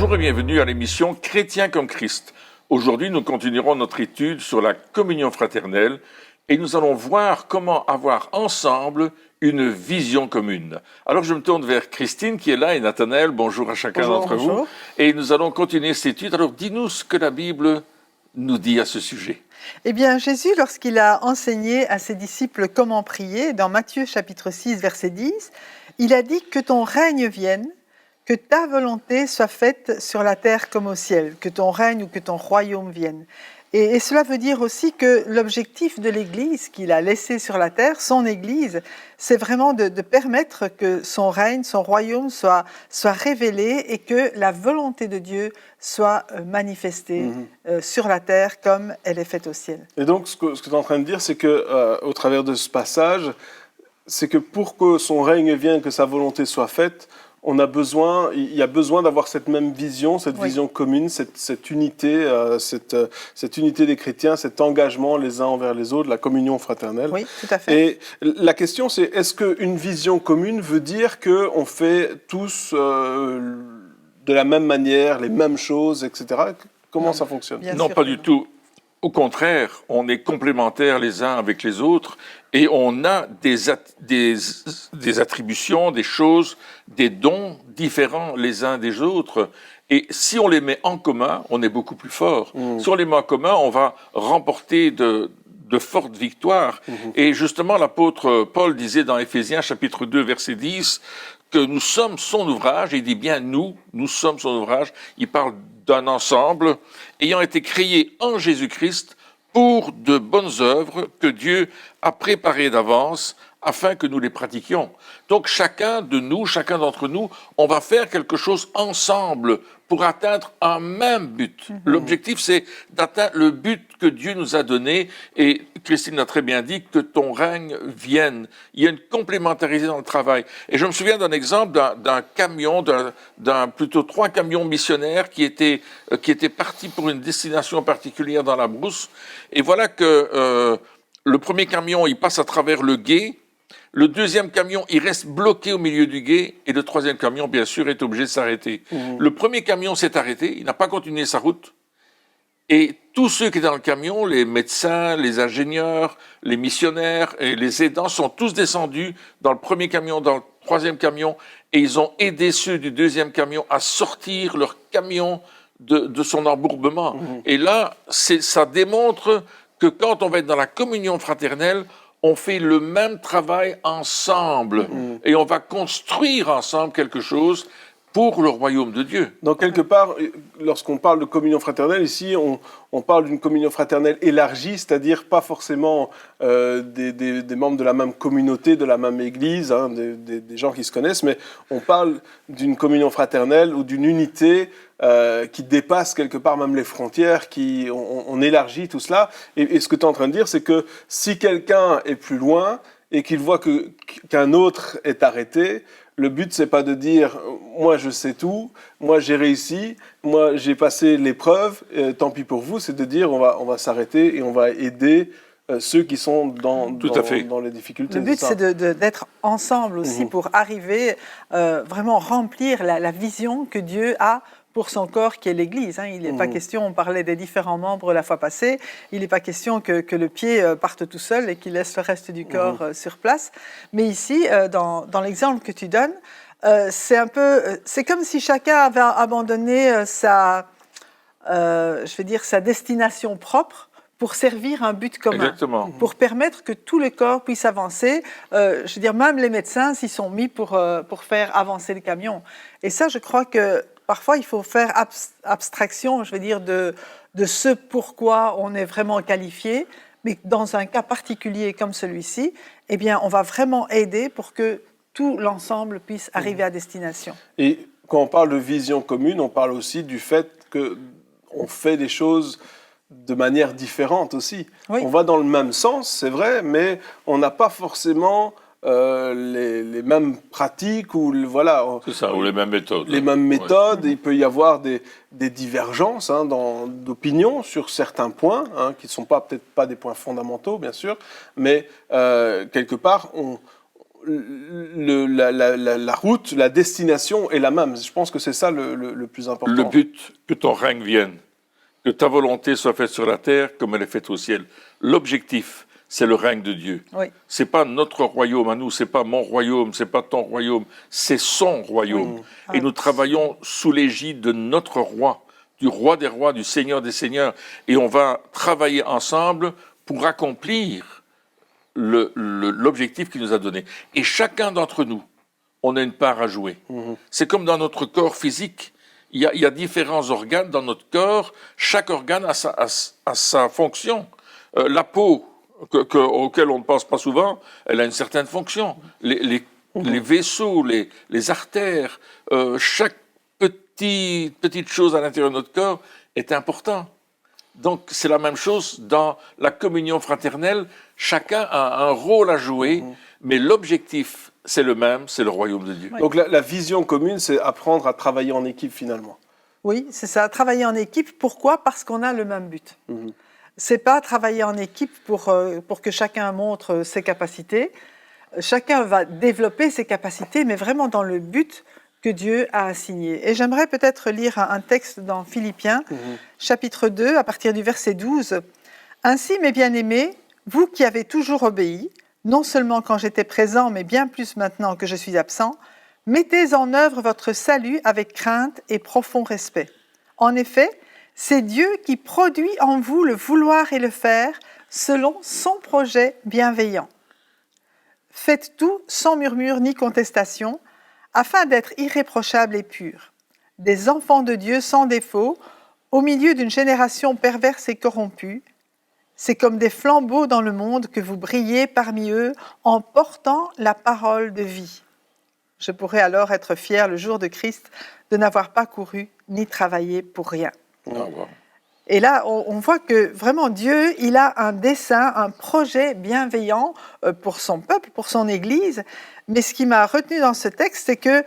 Bonjour et bienvenue à l'émission Chrétien comme Christ. Aujourd'hui, nous continuerons notre étude sur la communion fraternelle et nous allons voir comment avoir ensemble une vision commune. Alors je me tourne vers Christine qui est là et Nathanaël, bonjour à chacun d'entre vous. Et nous allons continuer cette étude. Alors dis-nous ce que la Bible nous dit à ce sujet. Eh bien, Jésus, lorsqu'il a enseigné à ses disciples comment prier, dans Matthieu chapitre 6, verset 10, il a dit que ton règne vienne, que ta volonté soit faite sur la terre comme au ciel, que ton règne ou que ton royaume vienne. Et cela veut dire aussi que l'objectif de l'Église qu'il a laissé sur la terre, son Église, c'est vraiment de permettre que son règne, son royaume soit révélé et que la volonté de Dieu soit manifestée sur la terre comme elle est faite au ciel. Et donc, ce que tu es en train de dire, c'est que au travers de ce passage, c'est que pour que son règne vienne, que sa volonté soit faite, il y a besoin d'avoir cette même vision, cette vision commune, cette unité, cette unité des chrétiens, cet engagement les uns envers les autres, la communion fraternelle. Oui, tout à fait. Et la question, c'est est-ce qu'une vision commune veut dire qu'on fait tous de la même manière, les mêmes choses, etc. Comment ça fonctionne? Non, pas du tout. Au contraire, on est complémentaires les uns avec les autres et on a des attributions, des choses, des dons différents les uns des autres. Et si on les met en commun, on est beaucoup plus fort. Si on les met en commun, on va remporter de fortes victoires. Et justement, l'apôtre Paul disait dans Éphésiens chapitre 2, verset 10, que nous sommes son ouvrage. Il dit bien nous sommes son ouvrage. Il parle d'un ensemble ayant été créé en Jésus-Christ pour de bonnes œuvres que Dieu a préparées d'avance afin que nous les pratiquions. Donc chacun d'entre nous, on va faire quelque chose ensemble pour atteindre un même but. L'objectif, c'est d'atteindre le but que Dieu nous a donné. Et Christine a très bien dit que ton règne vienne. Il y a une complémentarité dans le travail. Et je me souviens d'un exemple d'un camion, plutôt 3 camions missionnaires qui étaient partis pour une destination particulière dans la brousse. Et voilà que le premier camion, il passe à travers le gué. Le deuxième camion, il reste bloqué au milieu du gué et le troisième camion, bien sûr, est obligé de s'arrêter. Le premier camion s'est arrêté, il n'a pas continué sa route. Et tous ceux qui étaient dans le camion, les médecins, les ingénieurs, les missionnaires et les aidants sont tous descendus dans le premier camion, dans le troisième camion et ils ont aidé ceux du deuxième camion à sortir leur camion de son embourbement. Et là, ça démontre que quand on va être dans la communion fraternelle, on fait le même travail ensemble et on va construire ensemble quelque chose pour le royaume de Dieu. Donc, quelque part, lorsqu'on parle de communion fraternelle, ici, on parle d'une communion fraternelle élargie, c'est-à-dire pas forcément des membres de la même communauté, de la même église, hein, des gens qui se connaissent, mais on parle d'une communion fraternelle ou d'une unité qui dépasse quelque part même les frontières, on élargit tout cela. Et ce que tu es en train de dire, c'est que si quelqu'un est plus loin et qu'il voit qu'un autre est arrêté, le but, c'est pas de dire « moi, je sais tout, moi, j'ai réussi, moi, j'ai passé l'épreuve, tant pis pour vous », c'est de dire on va s'arrêter et on va aider ceux qui sont dans les difficultés. Le but, c'est d'être ensemble aussi pour arriver vraiment remplir la vision que Dieu a pour son corps qui est l'Église. Il n'est pas question, on parlait des différents membres la fois passée, il n'est pas question que le pied parte tout seul et qu'il laisse le reste du corps sur place. Mais ici, dans l'exemple que tu donnes, c'est comme si chacun avait abandonné sa destination propre pour servir un but commun. Exactement. Pour permettre que tout le corps puisse avancer. Même les médecins s'y sont mis pour faire avancer le camion. Et ça, je crois que parfois, il faut faire abstraction, de ce pourquoi on est vraiment qualifié, mais dans un cas particulier comme celui-ci, eh bien, on va vraiment aider pour que tout l'ensemble puisse arriver à destination. Et quand on parle de vision commune, on parle aussi du fait qu'on fait des choses de manière différente aussi. Oui. On va dans le même sens, c'est vrai, mais on n'a pas forcément les mêmes pratiques ou c'est ça, ou les mêmes méthodes. Les mêmes méthodes. Il peut y avoir des divergences d'opinion sur certains points qui ne sont peut-être pas des points fondamentaux, bien sûr, mais quelque part, la route, la destination est la même. Je pense que c'est ça le plus important. Le but, que ton règne vienne, que ta volonté soit faite sur la terre comme elle est faite au ciel. L'objectif, c'est le règne de Dieu. Oui. C'est pas notre royaume à nous, c'est pas mon royaume, c'est pas ton royaume, c'est son royaume. Et nous travaillons sous l'égide de notre roi, du roi des rois, du seigneur des seigneurs. Et on va travailler ensemble pour accomplir l'objectif qu'il nous a donné. Et chacun d'entre nous, on a une part à jouer. C'est comme dans notre corps physique. Il y a différents organes dans notre corps. Chaque organe a sa fonction. La peau, auquel on ne pense pas souvent, elle a une certaine fonction. Les vaisseaux, les artères, chaque petite chose à l'intérieur de notre corps est important. Donc c'est la même chose dans la communion fraternelle. Chacun a un rôle à jouer, mais l'objectif, c'est le même, c'est le royaume de Dieu. Oui. Donc la vision commune, c'est apprendre à travailler en équipe finalement. Oui, c'est ça, travailler en équipe. Pourquoi? Parce qu'on a le même but. C'est pas travailler en équipe pour que chacun montre ses capacités. Chacun va développer ses capacités, mais vraiment dans le but que Dieu a assigné. Et j'aimerais peut-être lire un texte dans Philippiens, chapitre 2, à partir du verset 12. « Ainsi, mes bien-aimés, vous qui avez toujours obéi, non seulement quand j'étais présent, mais bien plus maintenant que je suis absent, mettez en œuvre votre salut avec crainte et profond respect. En effet, c'est Dieu qui produit en vous le vouloir et le faire selon son projet bienveillant. Faites tout sans murmure ni contestation, afin d'être irréprochables et purs, des enfants de Dieu sans défaut, au milieu d'une génération perverse et corrompue. C'est comme des flambeaux dans le monde que vous brillez parmi eux en portant la parole de vie. Je pourrais alors être fier le jour de Christ de n'avoir pas couru ni travaillé pour rien. » Et là, on voit que vraiment Dieu, il a un dessein, un projet bienveillant pour son peuple, pour son Église. Mais ce qui m'a retenu dans ce texte, c'est que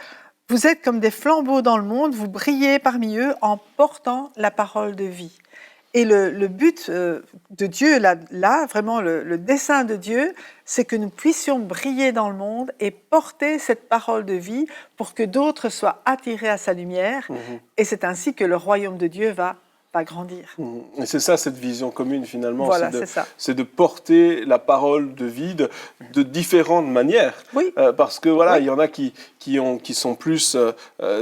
vous êtes comme des flambeaux dans le monde, vous brillez parmi eux en portant la parole de vie. Et le but de Dieu, là vraiment le dessein de Dieu, c'est que nous puissions briller dans le monde et porter cette parole de vie pour que d'autres soient attirés à sa lumière. Et c'est ainsi que le royaume de Dieu va grandir. Et c'est ça, cette vision commune, finalement. Voilà, c'est de porter la parole de vie de différentes manières. Oui. Parce que, voilà, il y en a qui sont plus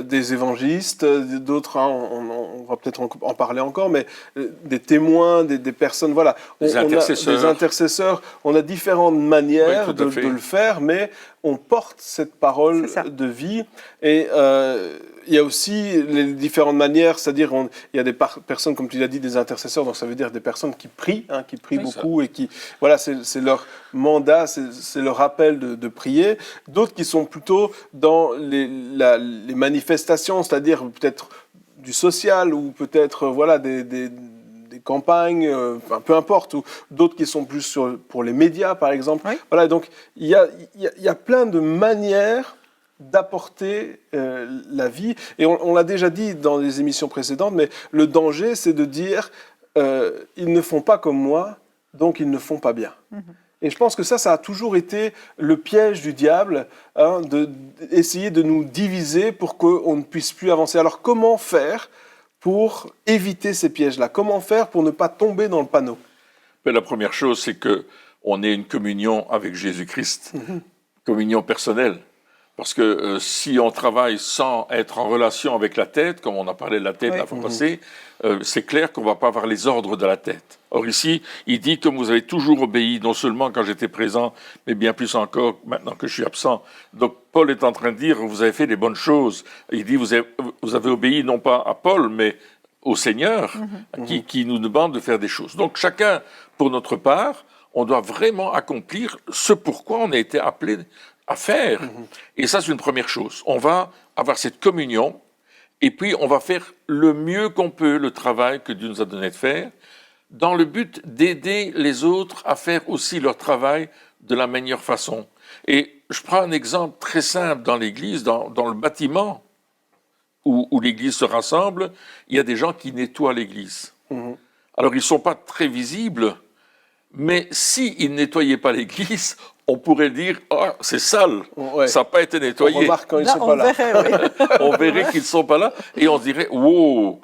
des évangélistes, d'autres, on va peut-être en parler encore, mais des témoins, des personnes, voilà. Des intercesseurs. On a différentes manières de le faire, mais on porte cette parole de vie. Et il y a aussi les différentes manières, c'est-à-dire il y a des personnes, comme tu l'as dit, des intercesseurs, donc ça veut dire des personnes qui prient beaucoup, et qui, voilà, c'est leur mandat, c'est leur appel de prier. D'autres qui sont plutôt dans les manifestations, c'est-à-dire peut-être du social ou peut-être voilà des campagnes, peu importe, ou d'autres qui sont plus pour les médias, par exemple. Oui. Voilà, donc il y a plein de manières d'apporter la vie. Et on l'a déjà dit dans les émissions précédentes, mais le danger, c'est de dire ils ne font pas comme moi, donc ils ne font pas bien. Et je pense que ça a toujours été le piège du diable, d'essayer de nous diviser pour qu'on ne puisse plus avancer. Alors comment faire pour éviter ces pièges-là? Comment faire pour ne pas tomber dans le panneau? La première chose, c'est qu'on ait une communion avec Jésus-Christ, communion personnelle. Parce que si on travaille sans être en relation avec la tête, comme on a parlé de la tête la fois passée, c'est clair qu'on ne va pas avoir les ordres de la tête. Or ici, il dit, comme vous avez toujours obéi, non seulement quand j'étais présent, mais bien plus encore maintenant que je suis absent. Donc Paul est en train de dire, vous avez fait des bonnes choses. Il dit, vous avez obéi non pas à Paul, mais au Seigneur, qui nous demande de faire des choses. Donc chacun, pour notre part, on doit vraiment accomplir ce pourquoi on a été appelé à faire. Et ça, c'est une première chose. On va avoir cette communion, et puis on va faire le mieux qu'on peut le travail que Dieu nous a donné de faire, dans le but d'aider les autres à faire aussi leur travail de la meilleure façon. Et je prends un exemple très simple dans l'Église, dans le bâtiment où l'Église se rassemble, il y a des gens qui nettoient l'Église. Alors, ils ne sont pas très visibles, Mais s'il ne nettoyait pas l'Église, on pourrait dire « Ah, c'est sale, Ouais. ça n'a pas été nettoyé. » On remarque quand ils Là, sont on pas là. verrait, oui. On verrait qu'ils ne sont pas là et on se dirait « Wow,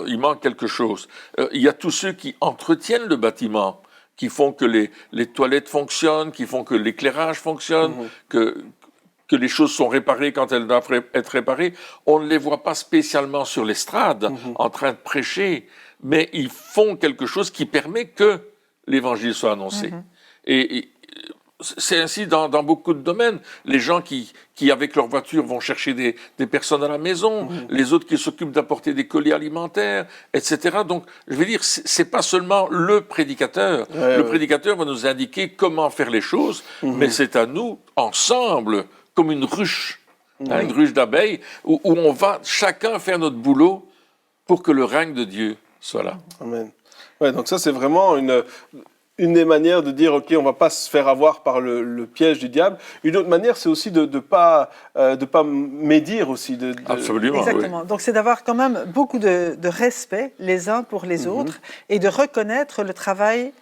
il manque quelque chose. » Il y a tous ceux qui entretiennent le bâtiment, qui font que les toilettes fonctionnent, qui font que l'éclairage fonctionne, que les choses sont réparées quand elles doivent être réparées. On ne les voit pas spécialement sur l'estrade en train de prêcher, mais ils font quelque chose qui permet que l'évangile soit annoncé. Et c'est ainsi dans beaucoup de domaines. Les gens qui avec leur voiture, vont chercher des personnes à la maison, les autres qui s'occupent d'apporter des colis alimentaires, etc. Donc, je veux dire, c'est pas seulement le prédicateur. Le prédicateur va nous indiquer comment faire les choses, mais c'est à nous, ensemble, comme une ruche, une ruche d'abeilles, où on va chacun faire notre boulot pour que le règne de Dieu soit là. Amen. Ouais, donc ça, c'est vraiment une des manières de dire, OK, on ne va pas se faire avoir par le piège du diable. Une autre manière, c'est aussi de pas médire aussi. Absolument, Exactement. oui. Donc, c'est d'avoir quand même beaucoup de respect les uns pour les autres et de reconnaître le travail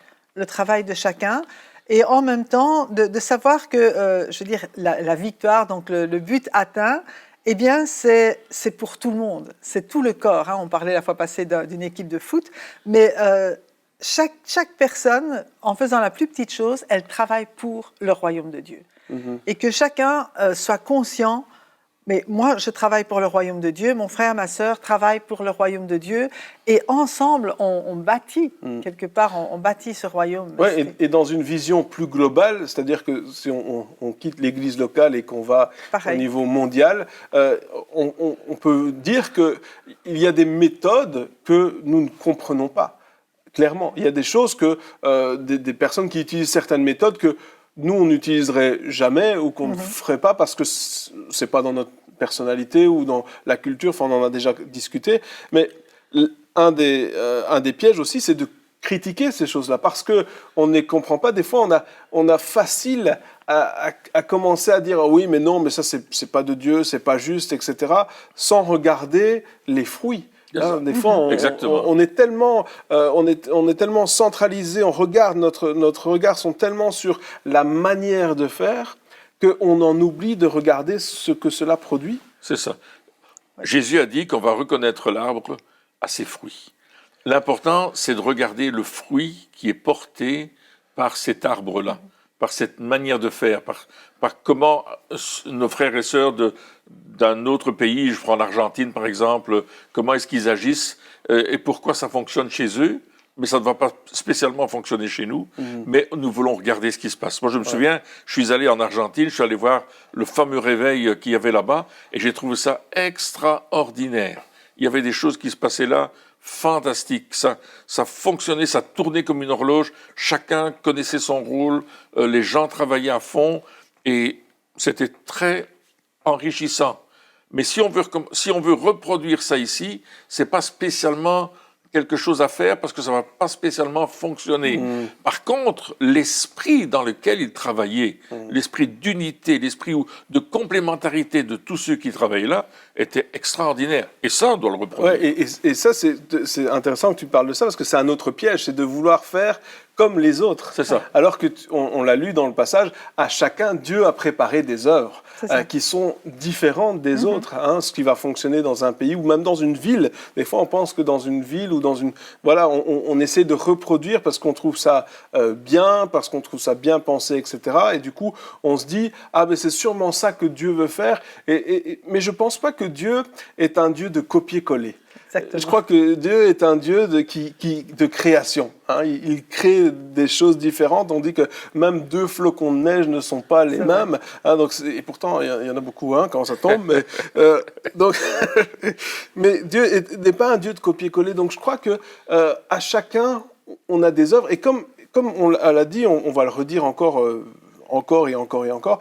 de chacun. Et en même temps, de savoir que, je veux dire, la victoire, donc le but atteint, eh bien, c'est pour tout le monde. C'est tout le corps. On parlait la fois passée d'une équipe de foot, mais chaque personne, en faisant la plus petite chose, elle travaille pour le royaume de Dieu. Et que chacun soit conscient, mais moi, je travaille pour le royaume de Dieu, mon frère, ma sœur travaillent pour le royaume de Dieu, et ensemble, on bâtit, quelque part, on bâtit ce royaume. Ouais, et dans une vision plus globale, c'est-à-dire que si on quitte l'église locale et qu'on va au niveau mondial, on peut dire qu'il y a des méthodes que nous ne comprenons pas. Clairement, il y a des choses que des personnes qui utilisent certaines méthodes que nous, on n'utiliserait jamais ou qu'on ne ferait pas parce que c'est pas dans notre personnalité ou dans la culture. Enfin, on en a déjà discuté. Mais un des pièges aussi, c'est de critiquer ces choses-là parce que on ne les comprend pas. Des fois, on a facile à commencer à dire oh oui, mais non, mais ça c'est pas de Dieu, c'est pas juste, etc. Sans regarder les fruits. Des fois, on est tellement centralisé, on regarde notre regard sont tellement sur la manière de faire qu'on en oublie de regarder ce que cela produit. C'est ça. Jésus a dit qu'on va reconnaître l'arbre à ses fruits. L'important, c'est de regarder le fruit qui est porté par cet arbre-là, par cette manière de faire, par comment nos frères et sœurs d'un autre pays, je prends l'Argentine par exemple, comment est-ce qu'ils agissent et pourquoi ça fonctionne chez eux, mais ça ne va pas spécialement fonctionner chez nous, mais nous voulons regarder ce qui se passe. Moi, je me souviens, je suis allé en Argentine, je suis allé voir le fameux réveil qu'il y avait là-bas, et j'ai trouvé ça extraordinaire. Il y avait des choses qui se passaient là, fantastiques. Ça fonctionnait, ça tournait comme une horloge, chacun connaissait son rôle, les gens travaillaient à fond, et c'était très enrichissant. Mais si on veut reproduire ça ici, c'est pas spécialement quelque chose à faire parce que ça va pas spécialement fonctionner. Par contre, l'esprit dans lequel ils travaillaient, l'esprit d'unité, l'esprit de complémentarité de tous ceux qui travaillaient là, était extraordinaire. Et ça, on doit le reproduire. Ouais, et ça, c'est intéressant que tu parles de ça parce que c'est un autre piège, c'est de vouloir faire comme les autres. C'est ça. Alors que on l'a lu dans le passage, à chacun, Dieu a préparé des œuvres qui sont différentes des autres. Ce qui va fonctionner dans un pays ou même dans une ville. Des fois, on pense que dans une ville ou dans une... Voilà, on essaie de reproduire parce qu'on trouve ça bien, parce qu'on trouve ça bien pensé, etc. Et du coup, on se dit, ah ben c'est sûrement ça que Dieu veut faire. Mais je ne pense pas que Dieu est un Dieu de copier-coller. Exactement. Je crois que Dieu est un Dieu de création. Il crée des choses différentes. On dit que même 2 flocons de neige ne sont pas les mêmes. Et pourtant, il y en a beaucoup quand ça tombe. Mais Dieu n'est pas un Dieu de copier-coller. Donc je crois que à chacun, on a des œuvres. Et comme on l'a dit, on va le redire encore et encore et encore.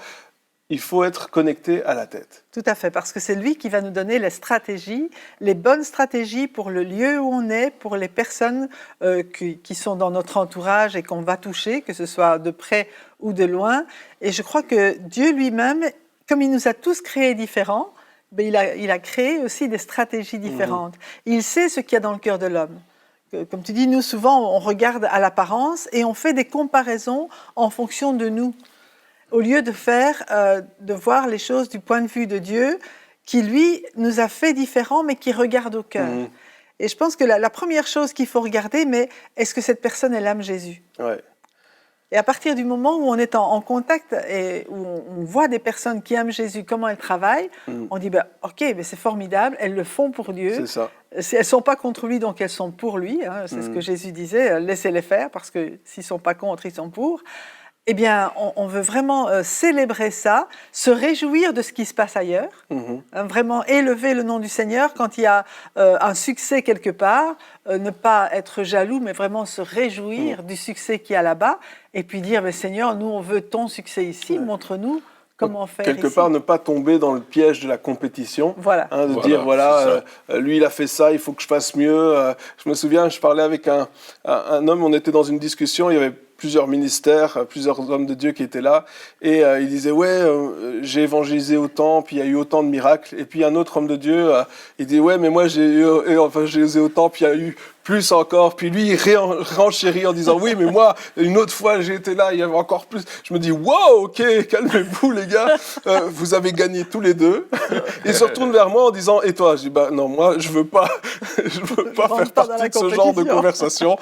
Il faut être connecté à la tête. Tout à fait, parce que c'est lui qui va nous donner les stratégies, les bonnes stratégies pour le lieu où on est, pour les personnes qui sont dans notre entourage et qu'on va toucher, que ce soit de près ou de loin. Et je crois que Dieu lui-même, comme il nous a tous créés différents, il a créé aussi des stratégies différentes. Il sait ce qu'il y a dans le cœur de l'homme. Comme tu dis, nous, souvent, on regarde à l'apparence et on fait des comparaisons en fonction de nous, au lieu de voir les choses du point de vue de Dieu, qui, lui, nous a fait différents, mais qui regarde au cœur. Mhm. Et je pense que la première chose qu'il faut regarder, mais est-ce que cette personne, elle aime Jésus ? Ouais. Et à partir du moment où on est en contact et où on voit des personnes qui aiment Jésus, comment elles travaillent, on dit, OK, mais c'est formidable, elles le font pour Dieu. C'est ça. Elles ne sont pas contre lui, donc elles sont pour lui. Hein, c'est ce que Jésus disait, laissez-les faire, parce que s'ils ne sont pas contre, ils sont pour. Eh bien, on veut vraiment célébrer ça, se réjouir de ce qui se passe ailleurs, vraiment élever le nom du Seigneur quand il y a un succès quelque part, ne pas être jaloux, mais vraiment se réjouir du succès qu'il y a là-bas, et puis dire, mais Seigneur, nous, on veut ton succès ici, montre-nous comment faire Quelque ici. part, ne pas tomber dans le piège de la compétition. Voilà. De Voilà, dire, voilà, c'est lui, il a fait ça, il faut que je fasse mieux. Je me souviens, je parlais avec un homme, on était dans une discussion, il y avait plusieurs ministères, plusieurs hommes de Dieu qui étaient là, et il disait, ouais, j'ai évangélisé autant, puis il y a eu autant de miracles. Et puis un autre homme de Dieu, il dit, ouais, mais moi, j'ai évangélisé autant, puis il y a eu plus encore. Puis lui, il renchérit en disant, oui, mais moi, une autre fois, j'ai été là, il y avait encore plus. Je me dis, wow, ok, calmez-vous, les gars, vous avez gagné tous les deux. Il se retourne vers moi en disant, et toi? Je dis, bah non, moi, je veux pas faire partie de ce genre de conversation.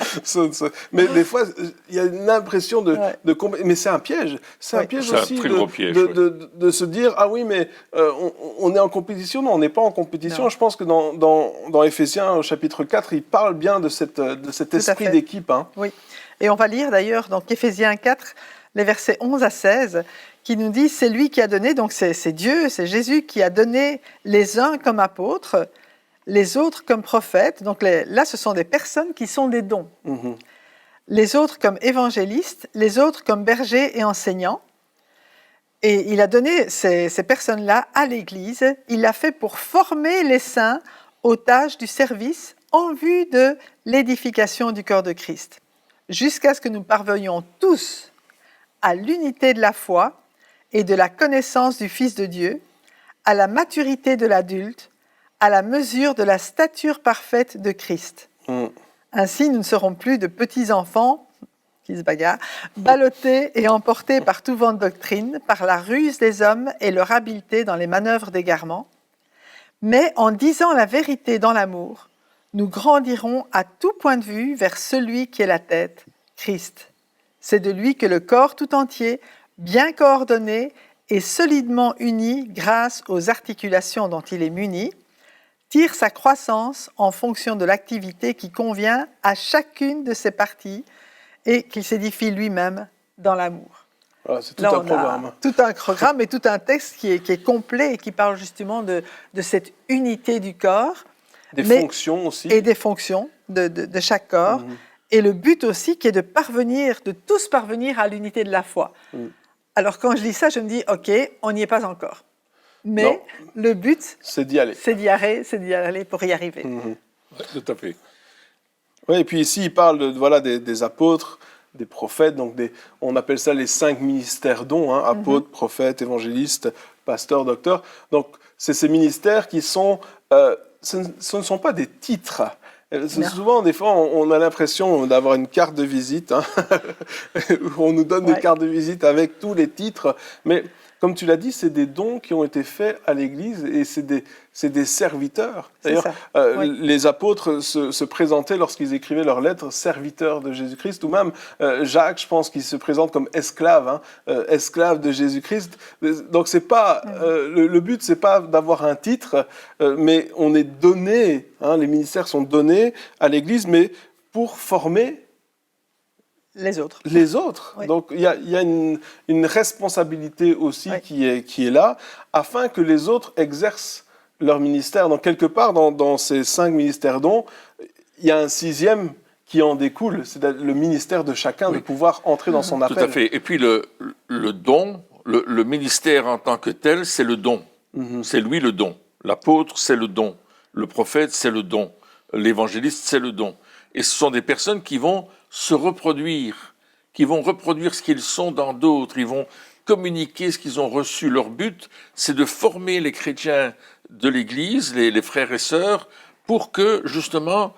Mais des fois, il y a une impression mais c'est un piège. C'est un piège aussi un très gros piège, de se dire, ah oui, mais on est en compétition. Non, on n'est pas en compétition. Non. Je pense que dans Éphésiens, au chapitre 4, il parle bien de cet esprit d'équipe. Hein. Oui, et on va lire d'ailleurs dans Éphésiens 4, les versets 11 à 16, qui nous dit, c'est lui qui a donné, donc c'est Dieu, c'est Jésus qui a donné les uns comme apôtres, les autres comme prophètes. Donc là, ce sont des personnes qui sont des dons. Les autres comme évangélistes, les autres comme bergers et enseignants. Et il a donné ces personnes-là à l'Église. Il l'a fait pour former les saints aux tâches du service en vue de l'édification du corps de Christ, jusqu'à ce que nous parvenions tous à l'unité de la foi et de la connaissance du Fils de Dieu, à la maturité de l'adulte, à la mesure de la stature parfaite de Christ. Ainsi, nous ne serons plus de petits enfants qui se bagarrent, ballottés et emportés par tout vent de doctrine, par la ruse des hommes et leur habileté dans les manœuvres d'égarement, mais en disant la vérité dans l'amour, nous grandirons à tout point de vue vers celui qui est la tête, Christ. C'est de lui que le corps tout entier, bien coordonné et solidement uni grâce aux articulations dont il est muni, tire sa croissance en fonction de l'activité qui convient à chacune de ses parties et qu'il s'édifie lui-même dans l'amour. Voilà, c'est tout Là, un programme. Tout un programme et tout un texte qui est complet et qui parle justement de cette unité du corps. Des fonctions aussi. Et des fonctions de chaque corps. Et le but aussi qui est de tous parvenir à l'unité de la foi. Alors quand je lis ça, je me dis, OK, on n'y est pas encore. Mais non, le but, c'est d'y aller. C'est d'y aller pour y arriver. Tout à fait. Oui, et puis ici, il parle des apôtres, des prophètes, donc on appelle ça les 5 ministères dons, hein, apôtres, prophètes, évangélistes, pasteurs, docteurs. Donc, c'est ces ministères qui sont... ce ne sont pas des titres. Souvent, des fois, on a l'impression d'avoir une carte de visite. Hein. On nous donne des cartes de visite avec tous les titres. Mais comme tu l'as dit, c'est des dons qui ont été faits à l'Église et c'est des serviteurs. D'ailleurs, les apôtres se présentaient lorsqu'ils écrivaient leurs lettres serviteurs de Jésus-Christ, ou même Jacques, je pense qu'il se présente comme esclave, esclave de Jésus-Christ. Donc c'est pas le but, c'est pas d'avoir un titre, mais on est donné. Les ministères sont donnés à l'Église, mais pour former les autres. Oui. Donc, il y a une responsabilité aussi qui est là, afin que les autres exercent leur ministère. Donc, quelque part, dans ces 5 ministères dons, il y a un 6e qui en découle, c'est le ministère de chacun de pouvoir entrer dans son appel. Tout à fait. Et puis, le don, le ministère en tant que tel, c'est le don. C'est lui le don. L'apôtre, c'est le don. Le prophète, c'est le don. L'évangéliste, c'est le don. Et ce sont des personnes qui vont se reproduire, qui vont reproduire ce qu'ils sont dans d'autres, ils vont communiquer ce qu'ils ont reçu. Leur but, c'est de former les chrétiens de l'Église, les frères et sœurs, pour que, justement,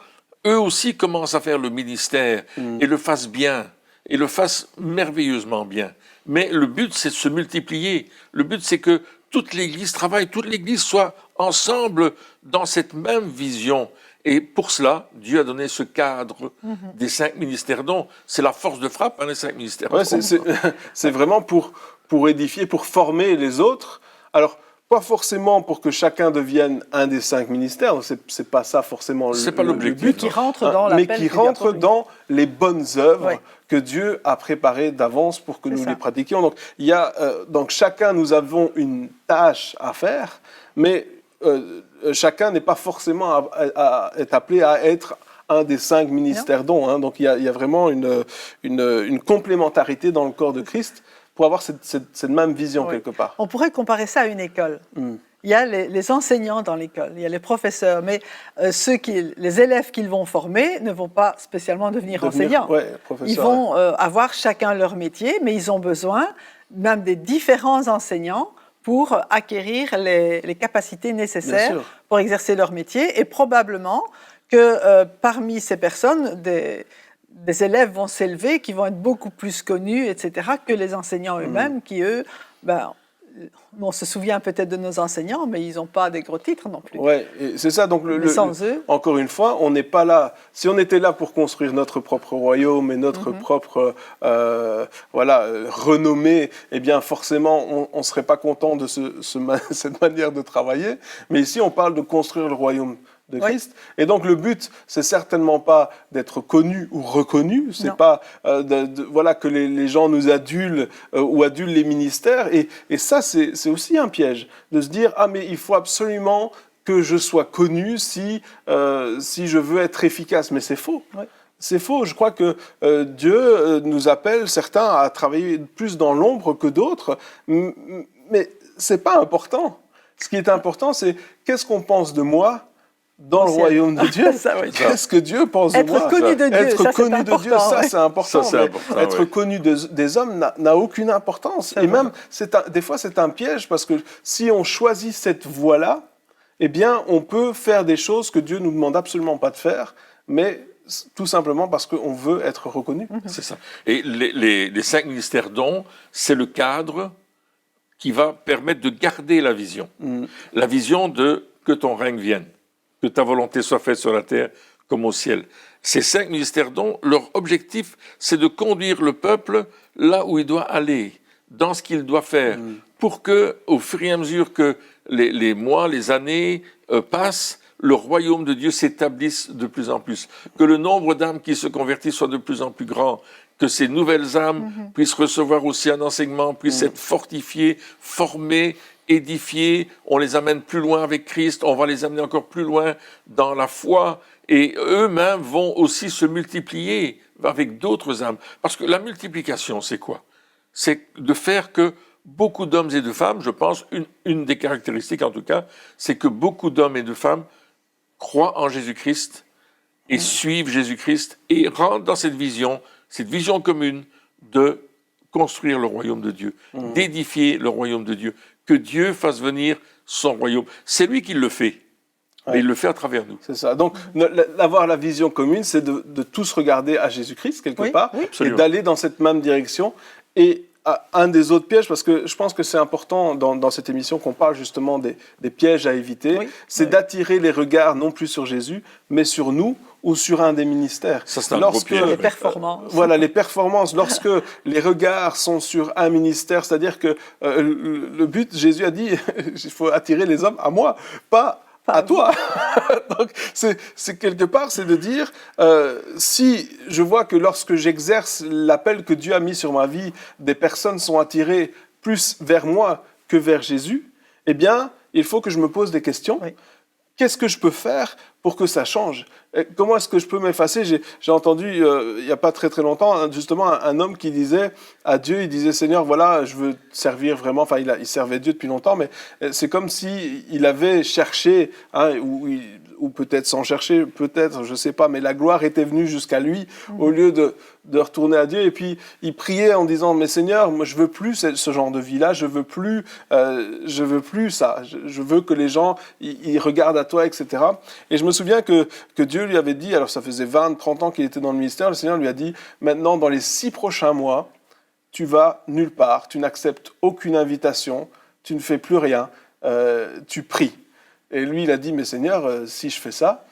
eux aussi commencent à faire le ministère et le fassent bien, et le fassent merveilleusement bien. Mais le but, c'est de se multiplier. Le but, c'est que toute l'Église travaille, toute l'Église soit ensemble dans cette même vision. Et pour cela, Dieu a donné ce cadre des 5 ministères dons. C'est la force de frappe, les 5 ministères Ouais, dons. c'est vraiment pour édifier, pour former les autres. Alors, pas forcément pour que chacun devienne un des 5 ministères, c'est pas ça forcément C'est pas l'objectif, but, qui rentre dans mais l'appel qui que Dieu a rentre promis. dans les bonnes œuvres Ouais. que Dieu a préparées d'avance pour que C'est nous ça. les pratiquions. Donc, donc chacun, nous avons une tâche à faire, mais chacun n'est pas forcément est appelé à être un des 5 ministères dons. Hein. Donc il y a vraiment une complémentarité dans le corps de Christ pour avoir cette même vision Oui. quelque part. On pourrait comparer ça à une école. Il y a les enseignants dans l'école, il y a les professeurs, mais les élèves qu'ils vont former ne vont pas spécialement devenir enseignants. Ouais, professeur, Ils vont avoir chacun leur métier, mais ils ont besoin même des différents enseignants pour acquérir les capacités nécessaires pour exercer leur métier. Et probablement que parmi ces personnes, des élèves vont s'élever qui vont être beaucoup plus connus, etc., que les enseignants eux-mêmes, qui, eux, on se souvient peut-être de nos enseignants, mais ils n'ont pas des gros titres non plus. Oui, c'est ça. Donc, sans eux, encore une fois, on n'est pas là. Si on était là pour construire notre propre royaume et notre propre renommée, eh bien, forcément, on ne serait pas content de cette manière de travailler. Mais ici, on parle de construire le royaume de Christ. Oui. Et donc, le but, c'est certainement pas d'être connu ou reconnu. C'est pas que les gens nous adulent ou adulent les ministères. Et ça, c'est aussi un piège de se dire mais il faut absolument que je sois connu si je veux être efficace. Mais c'est faux. Oui. C'est faux. Je crois que Dieu nous appelle certains à travailler plus dans l'ombre que d'autres. Mais c'est pas important. Ce qui est important, c'est qu'est-ce qu'on pense de moi dans le royaume de Dieu. Qu'est-ce que Dieu pense de moi? Être connu de Dieu, être connu de Dieu, ça c'est important. Ça, important, être connu des hommes n'a aucune importance. Et même, des fois, c'est un piège parce que si on choisit cette voie-là, eh bien, on peut faire des choses que Dieu nous demande absolument pas de faire, mais tout simplement parce qu'on veut être reconnu. C'est ça. Et les 5 ministères dons, c'est le cadre qui va permettre de garder la vision. La vision de que ton règne vienne, que ta volonté soit faite sur la terre comme au ciel. Ces 5 ministères dons, leur objectif, c'est de conduire le peuple là où il doit aller, dans ce qu'il doit faire, pour que, au fur et à mesure que les mois, les années passent, le royaume de Dieu s'établisse de plus en plus, que le nombre d'âmes qui se convertissent soit de plus en plus grand, que ces nouvelles âmes puissent recevoir aussi un enseignement, puissent être fortifiées, formées, édifiés, on les amène plus loin avec Christ, on va les amener encore plus loin dans la foi, et eux-mêmes vont aussi se multiplier avec d'autres âmes. Parce que la multiplication, c'est quoi? C'est de faire que beaucoup d'hommes et de femmes, je pense, une des caractéristiques en tout cas, c'est que beaucoup d'hommes et de femmes croient en Jésus-Christ et suivent Jésus-Christ et rentrent dans cette vision commune de construire le royaume de Dieu, d'édifier le royaume de Dieu, que Dieu fasse venir son royaume. C'est lui qui le fait, mais il le fait à travers nous. C'est ça. Donc, avoir la vision commune, c'est de tous regarder à Jésus-Christ, quelque part, et d'aller dans cette même direction. Et un des autres pièges, parce que je pense que c'est important dans cette émission qu'on parle justement des pièges à éviter, c'est d'attirer les regards non plus sur Jésus, mais sur nous ou sur un des ministères. Ça, c'est un gros piège. Les performances. Voilà, les performances. Lorsque les regards sont sur un ministère, c'est-à-dire que le but, Jésus a dit, il faut attirer les hommes à moi, pas à toi. Donc, c'est quelque part, c'est de dire, si je vois que lorsque j'exerce l'appel que Dieu a mis sur ma vie, des personnes sont attirées plus vers moi que vers Jésus, eh bien, il faut que je me pose des questions. Oui. Qu'est-ce que je peux faire pour que ça change? Comment est-ce que je peux m'effacer? J'ai entendu, il n'y a pas très très longtemps, justement, un homme qui disait à Dieu, il disait, Seigneur, voilà, je veux te servir vraiment. Enfin, il servait Dieu depuis longtemps, mais c'est comme s'il avait cherché, ou peut-être sans chercher, peut-être, je ne sais pas, mais la gloire était venue jusqu'à lui au lieu de retourner à Dieu. Et puis il priait en disant, mais Seigneur, moi je veux plus ce genre de vie-là, je veux plus ça, je veux que les gens ils regardent à toi, etc. Et je me souviens que Dieu lui avait dit, alors ça faisait 20, 30 ans qu'il était dans le ministère, le Seigneur lui a dit, maintenant dans les 6 prochains mois, tu vas nulle part, tu n'acceptes aucune invitation, tu ne fais plus rien, tu pries. Et lui, il a dit, mais Seigneur, si je fais ça,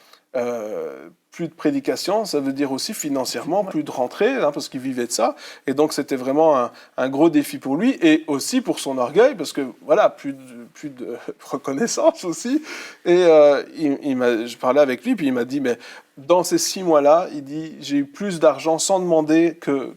plus de prédication, ça veut dire aussi financièrement plus de rentrée, parce qu'il vivait de ça. Et donc, c'était vraiment un gros défi pour lui, et aussi pour son orgueil, parce que, voilà, plus de reconnaissance aussi. Et je parlais avec lui, puis il m'a dit, mais dans ces 6 mois-là, il dit, j'ai eu plus d'argent sans demander que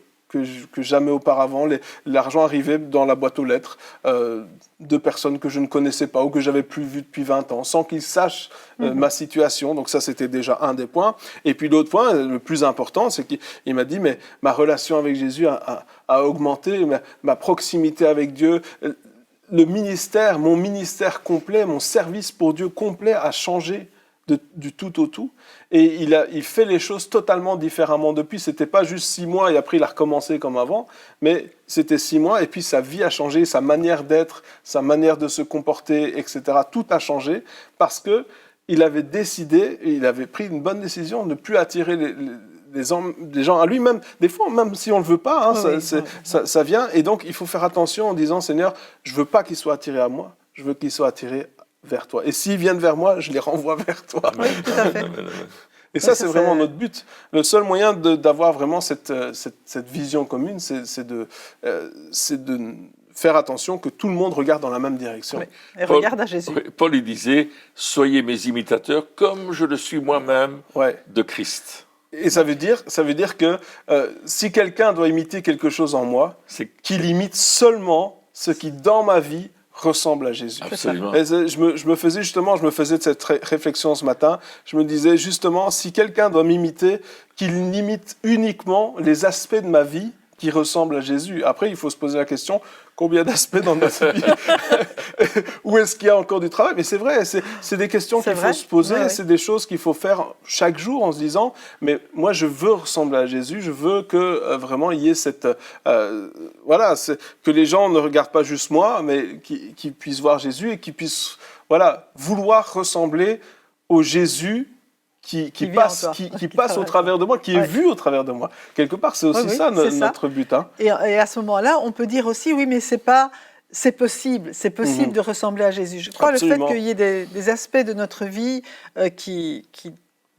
jamais auparavant. L'argent arrivait dans la boîte aux lettres de personnes que je ne connaissais pas ou que j'avais plus vues depuis 20 ans, sans qu'ils sachent ma situation. Donc ça, c'était déjà un des points. Et puis l'autre point, le plus important, c'est qu'il m'a dit, mais ma relation avec Jésus a augmenté, ma proximité avec Dieu, le ministère, mon ministère complet, mon service pour Dieu complet a changé du tout au tout. Et il fait les choses totalement différemment depuis. C'était pas juste 6 mois et après il a recommencé comme avant, mais c'était 6 mois et puis sa vie a changé, sa manière d'être, sa manière de se comporter, etc. Tout a changé parce que il avait décidé, il avait pris une bonne décision de ne plus attirer les gens à lui, même des fois, même si on ne le veut pas, ça vient. Et donc il faut faire attention en disant, Seigneur, je veux pas qu'ils soient attirés à moi, je veux qu'ils soient attirés vers toi. Et s'ils viennent vers moi, je les renvoie vers toi. Oui, tout à fait. Et ça, c'est vraiment notre but. Le seul moyen d'avoir vraiment cette vision commune, c'est de faire attention que tout le monde regarde dans la même direction. Oui. Et regarde à Jésus. Paul, il disait, soyez mes imitateurs comme je le suis moi-même de Christ. Et ça veut dire que si quelqu'un doit imiter quelque chose en moi, c'est qu'il imite seulement ce qui, dans ma vie, ressemble à Jésus. Absolument. Et je me faisais de cette réflexion ce matin. Je me disais justement, si quelqu'un doit m'imiter, qu'il imite uniquement les aspects de ma vie qui ressemblent à Jésus. Après, il faut se poser la question, combien d'aspects dans notre vie? Où est-ce qu'il y a encore du travail? Mais c'est vrai, c'est des questions qu'il faut se poser, c'est des choses qu'il faut faire chaque jour en se disant, mais moi je veux ressembler à Jésus, je veux que vraiment il y ait cette... que les gens ne regardent pas juste moi, mais qu'ils puissent voir Jésus et qu'ils puissent vouloir ressembler au Jésus qui passe au travers de moi, qui est vu au travers de moi. Quelque part, c'est aussi notre but. Hein. Et à ce moment-là, on peut dire aussi, oui, mais c'est possible de ressembler à Jésus. Je crois Absolument. le fait qu'il y ait des aspects de notre vie qui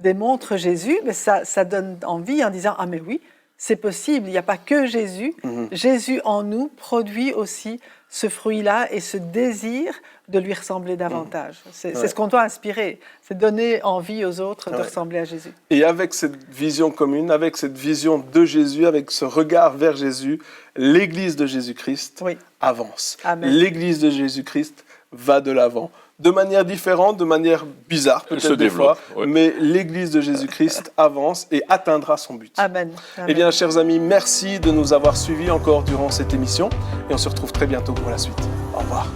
démontrent Jésus, mais ça donne envie en disant, ah mais oui, c'est possible, il n'y a pas que Jésus. Jésus en nous produit aussi ce fruit-là et ce désir de lui ressembler davantage. C'est ce qu'on doit inspirer, c'est donner envie aux autres de ressembler à Jésus. Et avec cette vision commune, avec cette vision de Jésus, avec ce regard vers Jésus, l'Église de Jésus-Christ avance. Amen. L'Église de Jésus-Christ va de l'avant. De manière différente, de manière bizarre peut-être des fois, mais l'Église de Jésus-Christ avance et atteindra son but. Amen. Eh bien, chers amis, merci de nous avoir suivis encore durant cette émission et on se retrouve très bientôt pour la suite. Au revoir.